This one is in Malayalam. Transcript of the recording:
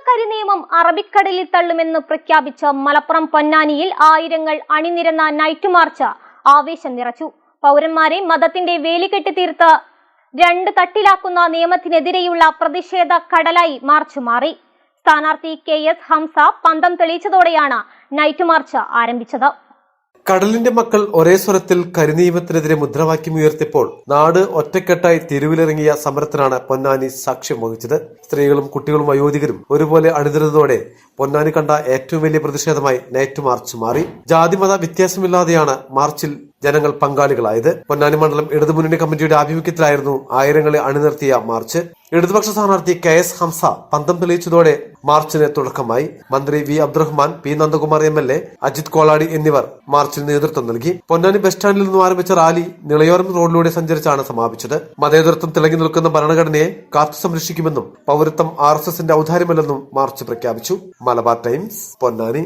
കള്ളക്കരി നിയമം അറബിക്കടലിൽ തള്ളുമെന്ന് പ്രഖ്യാപിച്ച മലപ്പുറം പൊന്നാനിയിൽ ആയിരങ്ങൾ അണിനിരന്ന നൈറ്റ് മാർച്ച് ആവേശം നിറച്ചു. പൗരന്മാരെ മതത്തിന്റെ വേലികെട്ടി തീർത്ത് രണ്ട് തട്ടിലാക്കുന്ന നിയമത്തിനെതിരെയുള്ള പ്രതിഷേധ കടലായി മാർച്ച് മാറി. സ്ഥാനാർത്ഥി KS ഹംസ പന്തം തെളിയിച്ചതോടെയാണ് നൈറ്റ് മാർച്ച് ആരംഭിച്ചത്. കടലിന്റെ മക്കൾ ഒരേ സ്വരത്തിൽ കരിനിയമത്തിനെതിരെ മുദ്രാവാക്യം ഉയർത്തിയപ്പോൾ നാട് ഒറ്റക്കെട്ടായി തെരുവിലിറങ്ങിയ സമരത്തിനാണ് പൊന്നാനി സാക്ഷ്യം വഹിച്ചത്. സ്ത്രീകളും കുട്ടികളും വയോധികരും ഒരുപോലെ അണിനിരന്നതോടെ പൊന്നാനി കണ്ട ഏറ്റവും വലിയ പ്രതിഷേധമായി നൈറ്റ് മാർച്ച് മാറി. ജാതിമത വ്യത്യാസമില്ലാതെയാണ് മാർച്ചിൽ ജനങ്ങൾ പങ്കാളികളായത്. പൊന്നാനി മണ്ഡലം ഇടതുമുന്നണി കമ്മിറ്റിയുടെ ആഭിമുഖ്യത്തിലായിരുന്നു ആയിരങ്ങളെ അണിനിർത്തിയ മാർച്ച്. ഇടതുപക്ഷ സ്ഥാനാർത്ഥി KS ഹംസ പന്തം തെളിയിച്ചതോടെ മാർച്ചിന് തുടക്കമായി. മന്ത്രി V Abdurahman, P Nandakumar MLA, Ajith Koladi എന്നിവർ മാർച്ചിന് നേതൃത്വം നൽകി. പൊന്നാനി ബസ് സ്റ്റാൻഡിൽ നിന്നും ആരംഭിച്ച റാലി നിളയോരം റോഡിലൂടെ സഞ്ചരിച്ചാണ് സമാപിച്ചത്. മതേതരത്വം തിളങ്ങി നിൽക്കുന്ന ഭരണഘടനയെ കാത്തു സംരക്ഷിക്കുമെന്നും പൗരത്വം RSSന്റെ ഔദാര്യമല്ലെന്നും മാർച്ച് പ്രഖ്യാപിച്ചു. മലബാർ ടൈംസ്, പൊന്നാനി.